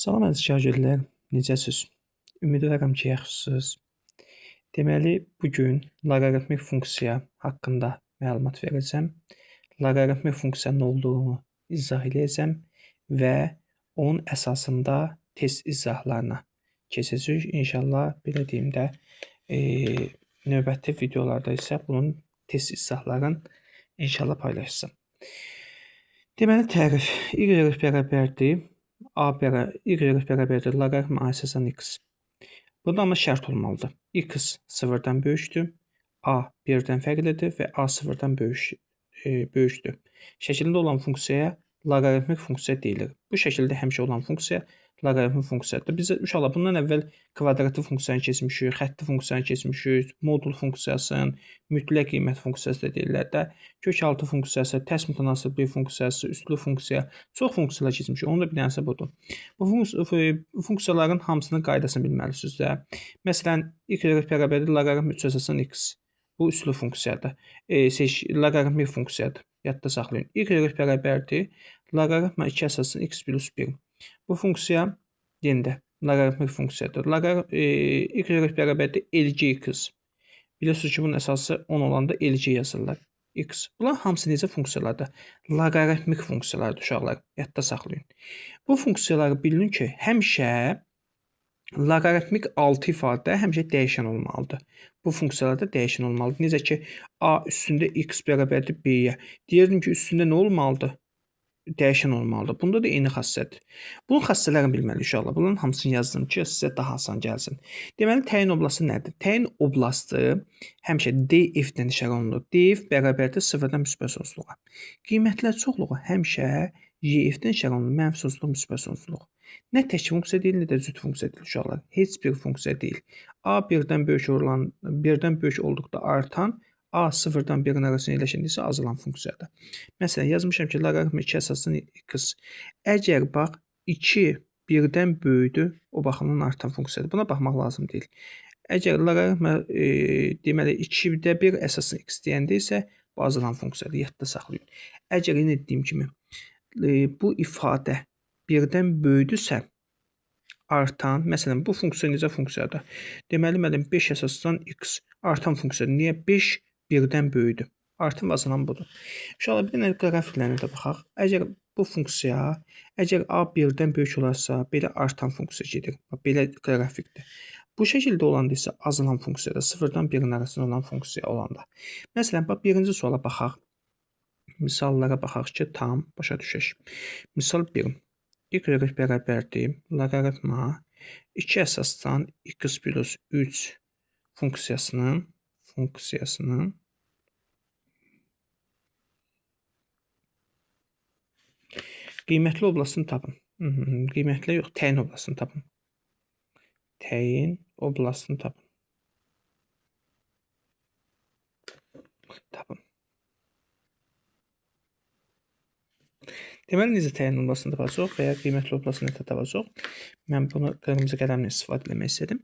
Salam əziz şagirdlər, necəsiz? Ümid edirəm ki, yaxşısınız. Deməli, bu gün loqaritmik funksiya haqqında məlumat verəcəm. Loqaritmik funksiya nə olduğunu izah edəcəm və onun əsasında test izahlarına keçəcəyik. İnşallah belə deyim də, növbəti videolarda isə bunun test izahlarını inşallah paylaşacağam. Deməli, tərif y bərabərdir y bərabərdir loqaritm a əsasən x. Burada amma şərt olmalıdır. X 0-dan böyükdür, a 1-dən fərqlidir və a 0-dan böyükdür. Şəklində olan funksiyaya loqaritmik funksiya deyilir. Bu şəkildə həmişə olan funksiya loqaritmik funksiyadır. Biz uşaqlar bundan əvvəl kvadratik funksiyanı keçmişik, xətti funksiyanı keçmişik, modul funksiyasını, mütləq qiymət funksiyası da deyirlər də, kökaltı funksiyası, tərs mütənasiblik funksiyası, üslü funksiya, çox funksiyalar keçmişik. Onun da bir dənəsi budur. Bu funksiyaların hamısının qaydasını bilməlisiniz də. Məsələn, y bərabərdir loqaritm 3 əsasən x. Bu üslü funksiyadır. Loqaritmik funksiyadır. Yadda saxlayın. Y bərabərdir loqaritm 2 əsasən x plus 1. Bu funksiya yenə də loqaritmik funksiyadır. Y bərabərdir elgi x. Bilirsiniz ki, bunun əsası 10 olanda elgi yazırlar. X. Bunlar hamısı necə funksiyalardır? Loqaritmik funksiyalardır uşaqlar. Yadda saxlayın. Bu funksiyaları bilin ki, həmişə loqaritmik 6 ifadə həmişə dəyişən olmalıdır. Bu funksiyalarda dəyişən olmalıdır. Necə ki, a üstündə x bərabərdir b-yə. Deyirdim ki, üstündə nə olmalıdır? Dəyişən olmalıdır. Bunda da eyni xassədir. Bunun xassələrini bilməli uşaqlar. Bunların hamısını yazdım ki, sizə daha asan gəlsin. Deməli, təyin oblastı nədir? Təyin oblastı həmişə df-dən işarə olunur. Df bərabərdir 0-dan müsbət sonsuzluğa. Qiymətlər çoxluğu həmişə yf-dən işarə olunur. Mənfi sonsuzluq, müsbət sonsuzluq. Nə tək funksiya deyil, nə də cüt funksiya deyil uşaqlar. Heç bir funksiya deyil. A 1-dən böyük olduqda artan, a 0-dan 1-in arasında yerləşəndə isə azalan funksiyadır. Məsələn, yazmışam ki, loqaritm 2 əsasən x. Əgər bax 2 1-dən böyükdür, o baxımdan artan funksiyadır. Buna baxmaq lazım deyil. Əgər loqaritm deməli 2-də 1 əsasən x deyəndə isə bu azalan funksiyadır. Yadda saxlayın. Əgər yenə dediyim kimi bu ifadə 1-dən böyükdürsə, artan, məsələn, bu funksiya necə funksiyadır? Deməli, 5 əsasən x artan funksiyadır. Niyə? 5 1-dən böyükdür. Artım azalan budur. Uşaqlar, bir dənə qrafiklərinə də baxaq. Əgər bu funksiya, əgər a 1-dən böyük olarsa, belə artan funksiya gedir. Belə qrafikdir. Bu şəkildə olanda isə azalan funksiyadır. 0-dan 1-in arasında olan funksiya olanda. Məsələn, birinci suala baxaq. Misallara baxaq ki, tam başa düşək. Misal 1. Y bərabərdir loqaritma 2 əsasdan x plus 3 funksiyasının qiymətli oblastını tapın. Qiymətli yox, təyin oblastını tapın. Təyin oblastını tapın. Deməli, necə təyin oblastını tapacaq və ya qiymətli oblastını necə tapacaq? Mən bunu qırmızı qələmlə istifadə etmək istədim.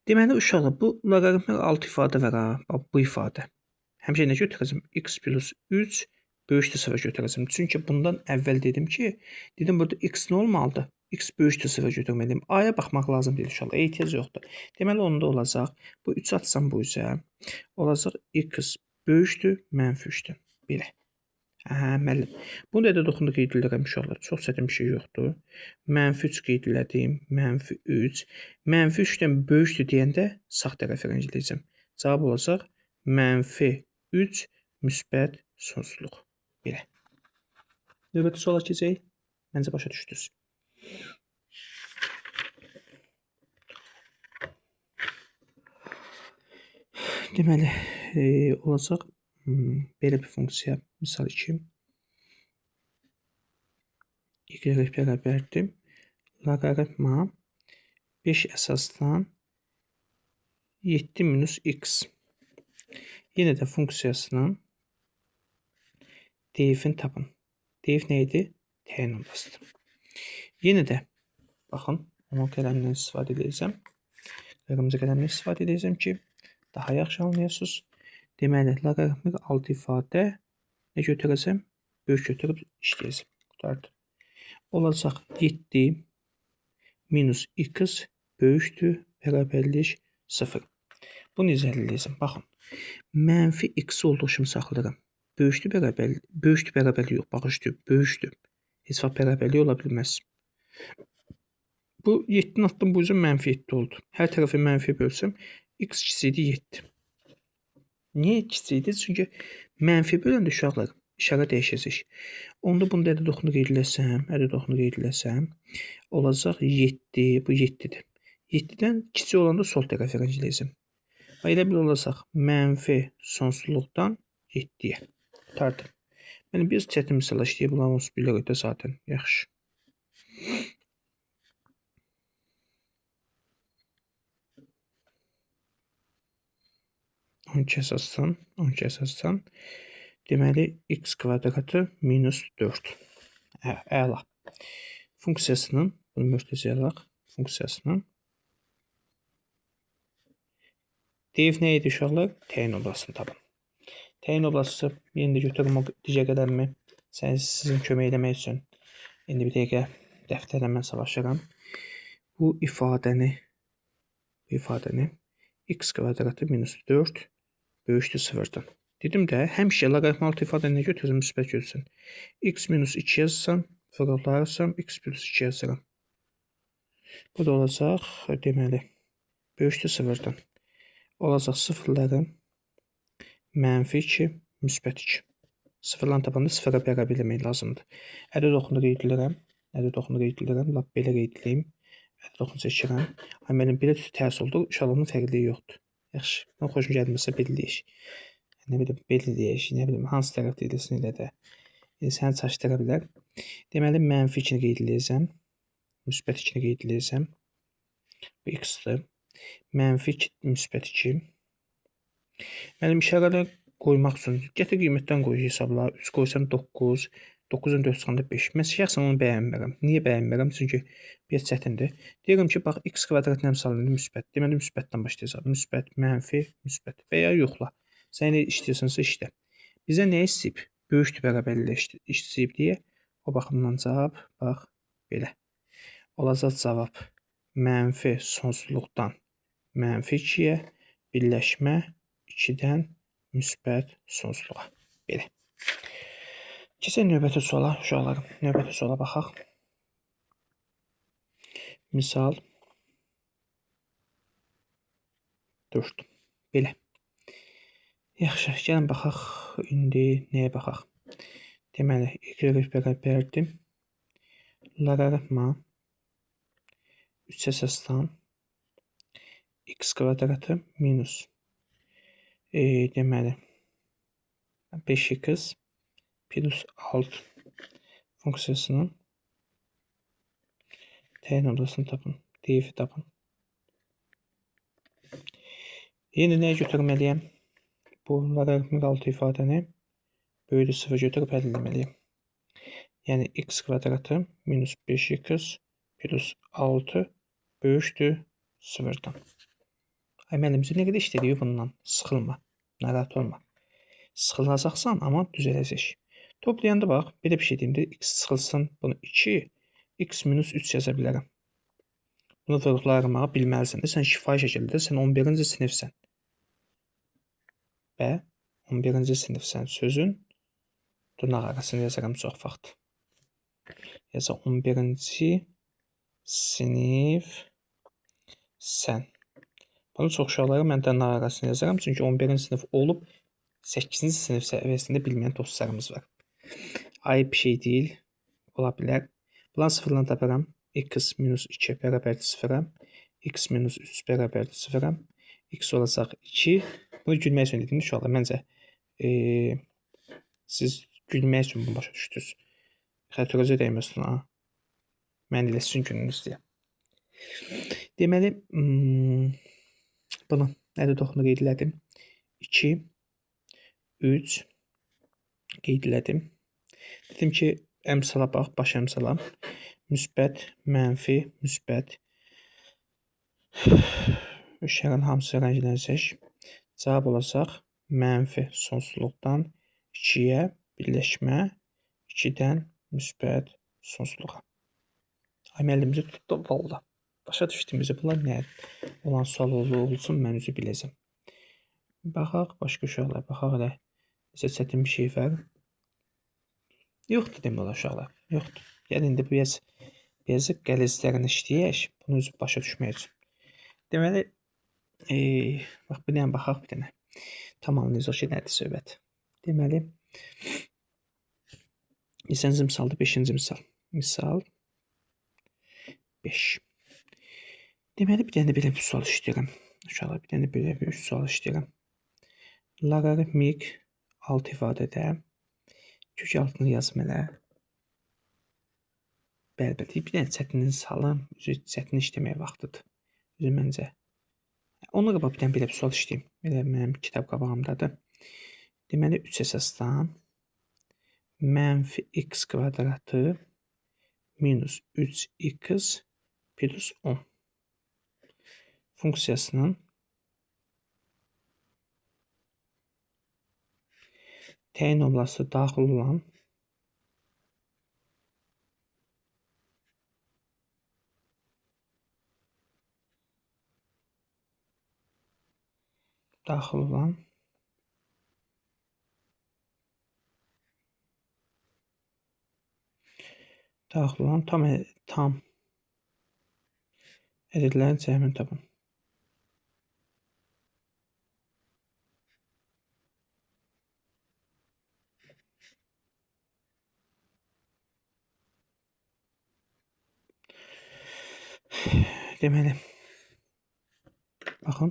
Deməli, uşaqlar, bu loqaritmik 6 ifadə var ha, bu ifadə. Həmişə nə götürəcəm? X plus 3 böyükdür 0 götürəcəm. Çünki bundan əvvəl dedim ki, burada x nə olmalıdır? X böyükdür 0 götürməliyim. A-ya baxmaq lazım deyil uşaqlar, ehtiyac yoxdur. Deməli, onda olacaq, bu 3 atsam bu üzə, olacaq x böyükdür, mənfi 3-dür. Belə. Müəllim. Bunu da doxunda qeyd edirəm uşaqlar. Çox çətin bir şey yoxdur. Mənfi 3 qeyd elədim. Mənfi 3. Mənfi 3-dən böyükdür deyəndə sağ tərəfə rəngləyəcəm. Cavab olacaq mənfi 3 müsbət sonsuzluq. Belə. Növbəti suala keçək. Məncə başa düşdünüz. Deməli, olacaq belə bir funksiya. Misal 2. Y bərabərdir loqaritma 5 əsasdan 7 minus x. Yenə də funksiyasının df-ini tapın. Df nə idi? Təyin oblastı. Yenə də, baxın, onu qələmlə istifadə edəcəm. Qırmızı qələmlə istifadə edəcəm ki, daha yaxşı anlayasınız. Deməli, loqaritmik 6 ifadə nə götürəcəm? Böyük götürüb işləyəcəm. Qutardı. Olacaq 7 minus x böyükdür bərabərlik 0. Bunu izləyəcəm. Baxın. Mənfi x olduğu kimi saxlayıram. Böyükdür bərabərlik yox. Bax üstü böyükdür. Heç vaxt bərabərlik ola bilməz. Bu 7-nin altdan bu üzrə mənfi 7 oldu. Hər tərəfi mənfiyə bölsəm x kiçikdir 7. Niyə kiçikdir? Çünki mənfi böləndə uşaqlar işarə dəyişəcək. Onda bunu da ədəd oxunu qeyd eləsəm, olacaq 7, bu 7-dir. 7-dən kiçik olanda sol tərəfə rəngləyirsəm. Və elə bil olacaq mənfi sonsuzluqdan 7-yə. Qurtardım. Yəni biz çətin misal işləyə bilərik, bilirik də zaten. Yaxşı. 12 əsasdan deməli x kvadratı minus 4. Əla. Funksiyasının, bunu mürtəcəyələk, funksiyasının deyif nə idi uşaqlar? Təyin oblasını tapın. Təyin oblası yeni də götürüm o digər qədərmi sizin kömək eləmək üçün. İndi bir dəqiqə dəftərlə mən savaşıram. Bu ifadəni x kvadratı minus 4 böyükdür 0-dan. Dedim də, həmişə loqaritmalı ifadəni nə götürürəm, müsbət götürsün. X minus 2 yazsam, fırqalarsam, x plus 2 yazıram. Bu da olacaq, deməli, böyükdür 0-dan. Olacaq sıfırların mənfi 2, müsbət 2. Sıfırlan tapanda sıfıra bərabər eləmək lazımdır. Ədəd oxunu qeyd edirəm, lap belə qeyd edeyim. Ədəd oxunu çəkirəm. Mənim belə tərs oldu, uşaqlığının fərqliyi yoxdur. Yaxşı, mən xoşum gəlməsə belirləyək. Nə bilim, belirləyək, nə bilim, hansı tərəf deyilsin elə də. Səni çaşdıra bilər. Deməli, mənfi 2-ni qeyd edəcəm. Müsbət 2-ni qeyd edəcəm. Bu x-dir. Mənfi 2, müsbət 2. Mənim işarələr qoymaq üçün gətir qiymətdən qoy hesabla. 3 qoysam 9, 9-un 4 çıxanda 5. Mən şəxsən onu bəyənmirəm. Niyə bəyənmirəm? Çünki biraz çətindir. Deyirəm ki, bax, x kvadratın əmsalında müsbət. Deməli, müsbətdən başlayacaq. Müsbət, mənfi, müsbət və ya yoxla. Sən elə işləyirsansa işlə. Bizə nə istəyib? Böyükdür bərabərliklə istəyib deyə. O baxımdan cavab, bax, belə. Olacaq cavab mənfi sonsuzluqdan mənfi 2-yə birləşmə 2-dən müsbət sonsuzluğa. Belə. Keçək növbəti suala, uşaqlarım. Növbəti suala baxaq. Misal 4. Belə. Yaxşı, gəlin baxaq. İndi nəyə baxaq? Deməli, y bərabərdir. Loqaritma 3 əsasdan x kvadratı minus deməli 5x plus 6 funksiyasının təyin oblasını tapın. Deyifi tapın. Yeni nəyə götürməliyəm? Bu loqaritmik 6 ifadəni böyüdü 0 götürüb həll etməliyəm. Yəni x kvadratı minus 5x plus 6 böyükdür 0-dan. Əməlimizi nə qədər işlədik bundan? Sıxılma, narahat olma. Sıxılacaqsan, amma düzələcək. Toplayanda bax, belə bir şey deyim də, x sıxılsın, bunu 2, x minus 3 yaza bilərəm. Bunu vurğularmağı bilməlisən də, sən şifahi şəkildə, sən 11-ci sinifsən. Və 11-ci sinifsən sözün dırnaq arasını yazaram çox vaxt. Yazaq 11-ci sinif sən. Bunu çox uşaqlara mən dırnaq arasını yazaram, çünki 11-ci sinif olub 8-ci sinif səviyyəsində bilməyən dostlarımız var. Ayıb bir şey deyil, ola bilər. Bundan sıfırdan taparam. X minus 2 bərabərdir 0-a. X minus 3 bərabərdir 0-a. X olacaq 2. Bunu gülmək üçün dedim uşaqlar. Məncə siz gülmək üçün bunu başa düşdünüz. Xətrəcə dəyməsin ha. Mən elə sizin gününüz deyə. Deməli, bunu ədəd oxunu qeyd elədim. 2, 3 qeyd elədim. Dedim ki, əmsala bax, baş əmsala. Müsbət, mənfi, müsbət. İşlərin hamısı rənglənəcək. Cavab olacaq mənfi sonsuzluqdan 2-yə birləşmə 2-dən müsbət sonsuzluğa. Əməlimizi tutduq, valla. başa düşdüyümüzü bunlar nə olan sual olsun, mən özü biləcəm. Baxaq, başqa uşaqlar, baxaq elə. Necə çətin bir şey var. Yoxdur demək olar uşaqlar, yoxdur. Yəni indi bu biraz qəlizlərini işləyək, bunu özü başa düşmək üçün. Deməli, bax bir dənə baxaq bir dənə. Tamamlayacaq ki, nədir söhbət. Deməli, neçənci misaldır? 5-ci misal. Misal 5. Deməli, bir dənə belə bir sual işləyirəm. Uşaqlar, bir dənə belə bir sual işləyirəm. Loqaritmik alt ifadədə kök altını yazmalı. Bəli, bir dənə çətinlik salım. Üzü çətin işləmək vaxtıdır. Üzü məncə. Ona qabaq bir dənə belə bir sual işləyim. Belə mənim kitab qabağımdadır. Deməli, 3 əsasdan mənfi x kvadratı minus 3x plus 10 funksiyasının təyin olması daxil olan tam ədədlərin cəmini tapın. Deməli, baxın,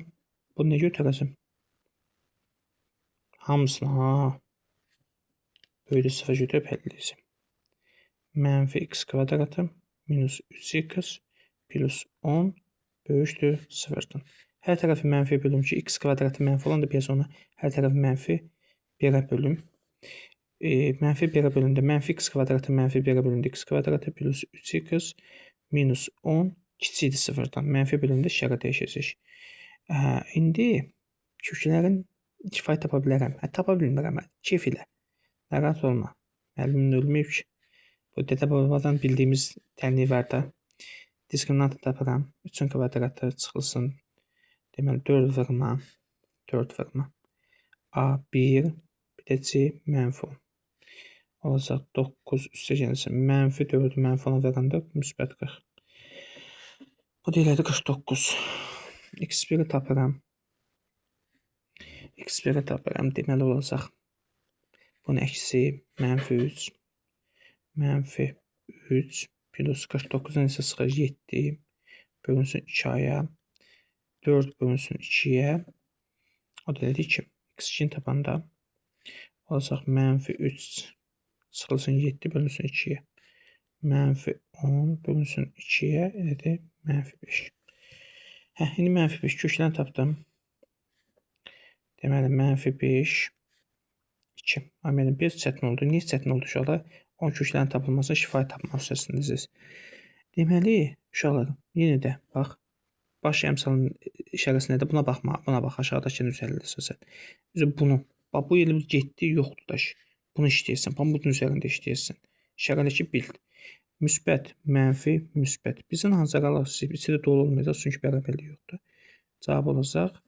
bunu nə götürəcəm? Hamısını, böyüdü sıfır götürüb həll edəcəm. Mənfi x kvadratı minus 3x plus 10 böyükdür sıfırdan. Hər tərəfi mənfi bölüm ki, x kvadratı mənfi olan da biz ona hər tərəfi mənfi 1-ə bölüm. Mənfi 1-ə bölündə mənfi x kvadratı mənfi 1-ə bölündə x kvadratı plus 3x minus 10 kiçikdir sıfırdan. Mənfi bölündə işarə dəyişəcək. İndi köklərin kifayət tapa bilərəm. Tapa bilmirəm. Keyf ilə. Narahat olma. Müəllimin ölməyib ki. Bu Dədə Babadan bildiyimiz tənliyi var da. Diskriminantı tapıram. 3-ün kvadratı çıxılsın. Deməli, 4 vurma. A1 bir də C mənfi 10. Olacaq 9 üstə gəlsin. Mənfi 4-ü mənfi 10-a verəndə müsbət 40. Bu da elədi 49. X1-i tapıram. Deməli olacaq. Bunu əksi mənfi 3. Mənfi 3 plus 49-dan isə çıxır 7 bölünsün 2-yə. 4 bölünsün 2-yə. O da elədi 2. X2-ni tapanda olacaq mənfi 3 çıxılsın 7 bölünsün 2-yə. Mənfi 10 bölünsün 2-yə elədi mənfi 5. İndi mənfi 5 köklərini tapdım. Deməli, mənfi 5 2. Mənim biraz çətin oldu. Niyə çətin oldu uşaqlar? 10 köklərin tapılması şifahi tapma prosesindəsiniz. Deməli, uşaqlar, yenə də bax, baş əmsalın işarəsi nədir? Buna baxma, buna bax, aşağıdakı düzəldir əsasən. Bunu, bax, bu elə getdi, yoxdur da. Bunu işləyirsən, bax, bunun üzərində işləyirsən. İşarədəki bild. Müsbət, mənfi, müsbət. Bizim hansı aralıq içində dolu olmayacaq, çünki bərabərlik yoxdur. Cavab olacaq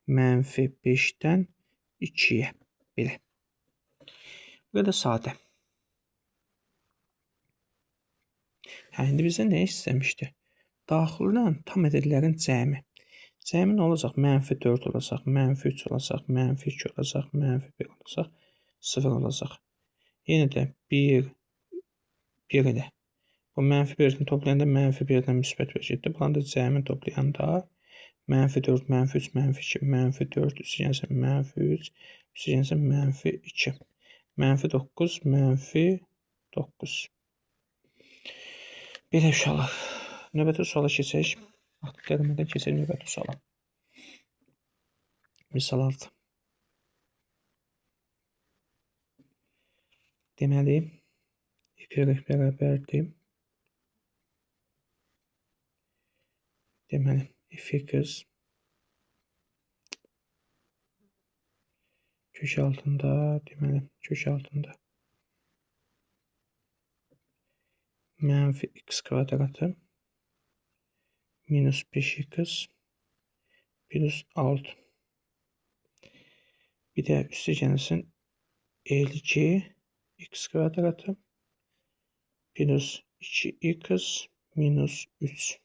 mənfi 5-dən 2-yə. Belə. Bu qədər sadə. İndi bizə nə istəmişdi? Daxildən tam ədədlərin cəmi. Cəmi nə olacaq? Mənfi 4 olacaq, mənfi 3 olacaq, mənfi 2 olacaq, mənfi 1 olacaq, 0 olacaq. Yenə də 1 ilə. Bu mənfi 1-ni toplayanda mənfi 1-dən müsbət 1 getdi. Bunların da cəmini toplayanda mənfi 4, mənfi 3, mənfi 2, mənfi 4, üstə gəlsin mənfi 3, üstə gəlsin mənfi 2. Mənfi 9, mənfi 9. Belə uşaqlar. Növbəti suala keçək. Vaxt gəlmədən keçək növbəti suala. Misal 6. Deməli, y bərabərdir. Deməli, f(x) kök altında, deməli, kök altında mənfi x kvadratı minus 5x plus 6. Bir de üstü gelsin 52 x kvadratı plus 2x minus 3.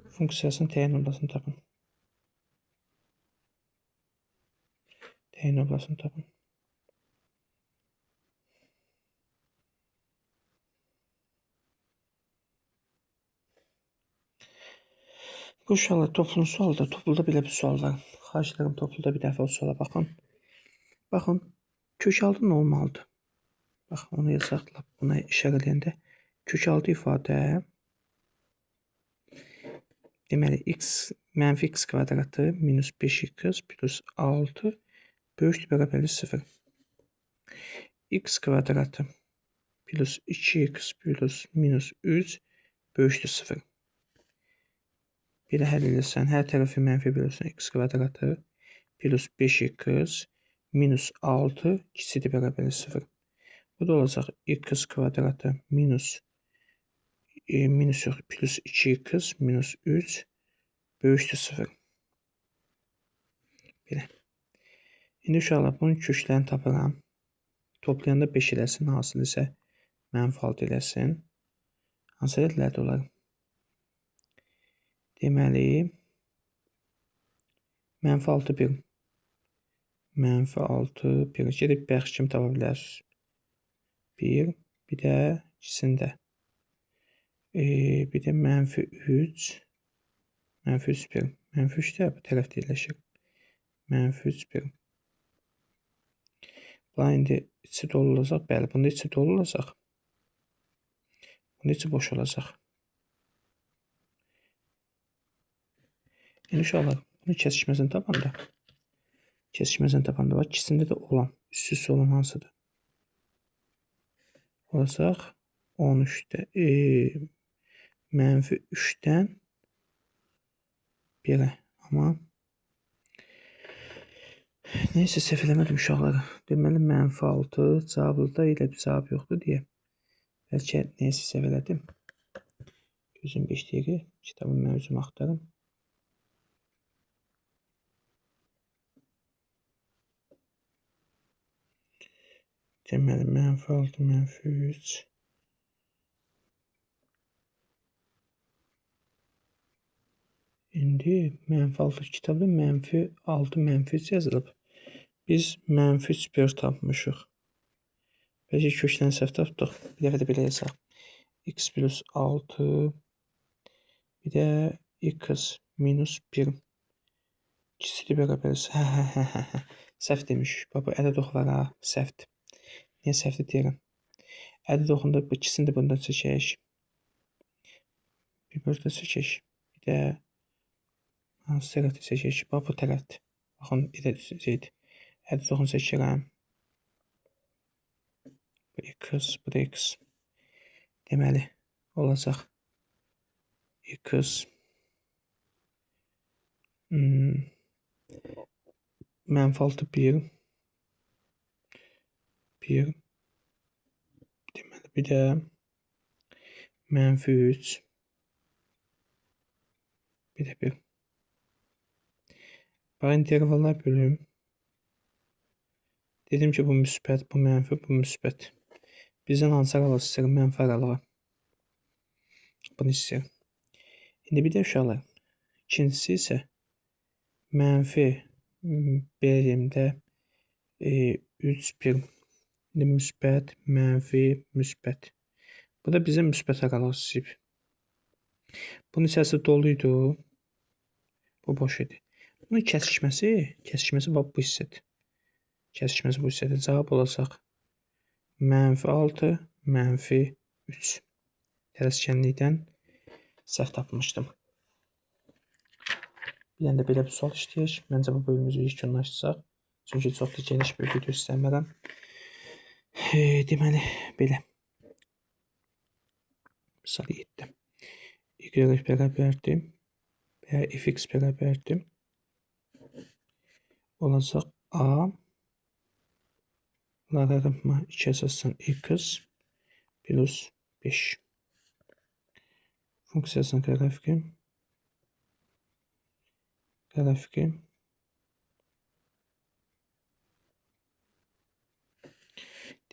Funksiyasının təyin oblasını tapın. Təyin oblasını tapın. Bu uşaqlar toplum sualda, toplulda belə bir sual var. Xahiş edirəm toplulda bir dəfə o suala baxın. Baxın, kökaltı nə olmalıdır? Bax, onu yazaqla, buna işarə edəndə kökaltı ifadə deməli x mənfi x kvadratı minus 5x plus 6 böyükdür bərabərli 0. X kvadratı plus 2x plus minus 3 böyükdür 0. Belə həll edirsən, hər tərəfi mənfi bölürsən x kvadratı plus 5x minus 6 kiçikdir bərabərli 0. Bu da olacaq x kvadratı minus yox, plus 2x minus 3 böyükdür 0. Belə. İndi uşaqlar bunun köklərini tapıram. Toplayanda 5 eləsin, hasil isə mənfi 6 eləsin. Hansı ədədlərdə olar? Deməli, mənfi 6 1. Mənfi 6 1. Gedib bəxş kimi tapa bilərsiniz. 1. Bir də ikisində. Bir də mənfi 3. Mənfi 3 1. Mənfi 3 də bu tərəfdə yerləşir. Mənfi 3 1. Bunlar indi içi dolu olacaq. Bəli, bunda içi dolu olacaq. Bunda içi boş olacaq. İndi uşaqlar, bunu kəsişməsini tapanda var. İkisində də olan, üst-üstə olan hansıdır? Olacaq 13-də, mənfi 3-dən 1-ə. Amma neysə, səhv eləmədim uşaqlar. Deməli, mənfi 6 cavabında elə bir cavab yoxdur deyə. Bəlkə neysə səhv elədim. Gözüm 5 dəqiqə, kitabın mən özüm axtarım. Deməli, mənfi 6, mənfi 3. İndi mənfi 6 kitabda mənfi 6, mənfi 3 yazılıb. Biz mənfi 3 1 tapmışıq. Bəlkə kökdən səhv tapdıq. Bir dəfə də belə yazaq. X plus 6 bir də x minus 1 kiçikdir bərabər. Səhv demişik. Bu ədəd oxu var ha, səhvdir. Niyə səhvdir deyirəm? Ədəd oxunda bu ikisini də bundan çəkək. Bir burada çəkək. Bir də hansı tərəfdə çəkək? Bax, bu tərəfdir. Baxın, edəcəkdir. Ədəd oxunu çəkirəm. Bu x, bu da x. Deməli, olacaq x mənfi 6 1 1. Deməli, bir də mənfi 3 bir də 1. Bax, intervallar bölüm. Dedim ki, bu müsbət, bu mənfi, bu müsbət. Bizdən hansı aralığı istəyir? Mənfi aralığı. Bunu istəyir. İndi bir də uşaqlar, ikincisi isə mənfi birimdə 3 1. İndi müsbət, mənfi, müsbət. Bu da bizə müsbət aralığı istəyib. Bunun içərisi doluydu. Bu boş idi. Bunun kəsişməsi bax bu hissədir. Kəsişməsi bu hissədir. Cavab olacaq mənfi 6, mənfi 3. Tələskənlikdən səhv tapmışdım. Bir dənə də belə bir sual işləyək. Məncə bu bölümümüzü yekunlaşdıraq. Çünki çox da geniş bir video istəmirəm. Deməli, belə. Misal 7. Y bərabərdir. Və fx bərabərdir. Olacaq a loqaritma 2 əsasdan x plus 5. funksiyasının qrafiki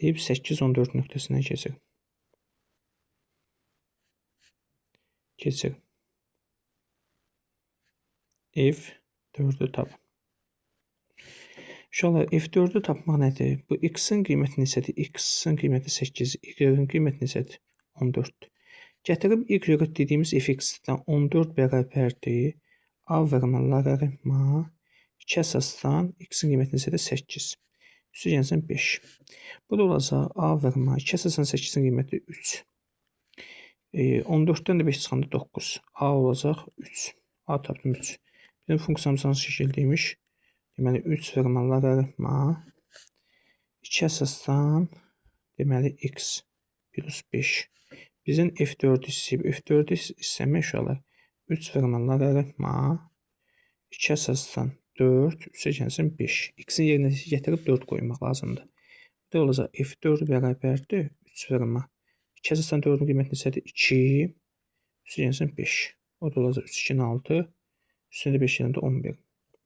deyib 8-14 nöqtəsinə keçir. F4-ü tap. Uşaqlar, F4-ü tapmaq nədir? Bu x-in qiyməti neçədir? X-in qiyməti 8, y-in qiyməti neçədir? 14. Gətirib y dediyimiz fx-dən 14 bərabərdir. A vurma loqaritma 2 əsasdan x-in qiyməti neçədir? 8. Üstü gəlsin 5. Bu da olacaq A vurma 2 əsasdan 8-in qiyməti 3. 14-dən də 5 çıxanda 9. A olacaq 3. A tapdım 3. Bizim funksiyamız hansı şəkildəymiş? Deməli 3 vurma loqaritma 2 əsasdan deməli x plus 5. Bizim F4-ü istəyib. F4-ü istəmək uşaqlar 3 vurma loqaritma 2 əsasdan 4 üstə gəlsin 5. X-in yerinə gətirib 4 qoymaq lazımdır. Bu da olacaq F4 bərabərdir 3 vurma 2 əsasdan 4-ün qiyməti neçədir? 2 üstə gəlsin 5. O da olacaq 3 2-nin 6 üstündə 5 yerində 11.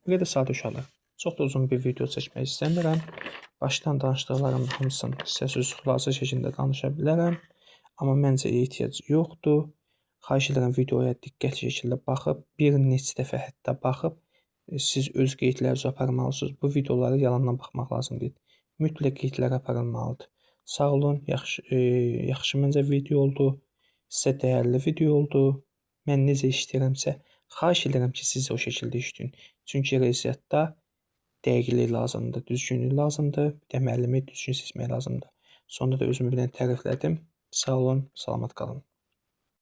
Bu qədər sadə uşaqlar. Çox da uzun bir video çəkmək istəmirəm. Başdan danışdıqlarımın hamısını səssiz xülasə şəklində danışa bilərəm. Amma məncə ehtiyac yoxdur. Xahiş edirəm videoya diqqətli şəkildə baxıb, bir neçə dəfə hətta baxıb, siz öz qeydlərinizi aparmalısınız. Bu videoları yalandan baxmaq lazım deyil. Mütləq qeydlər aparılmalıdır. Sağ olun, yaxşı məncə video oldu. Sizə dəyərli video oldu. Mən necə işləyirəmsə, xahiş edirəm ki, siz o şəkildə işləyin. Çünki riyaziyyatda dəqiqlik lazımdır, düzgünlük lazımdır, bir də müəllimi düzgün seçmək lazımdır. Sonda da özümü bir dənə təriflədim. Sağ olun, salamat qalın.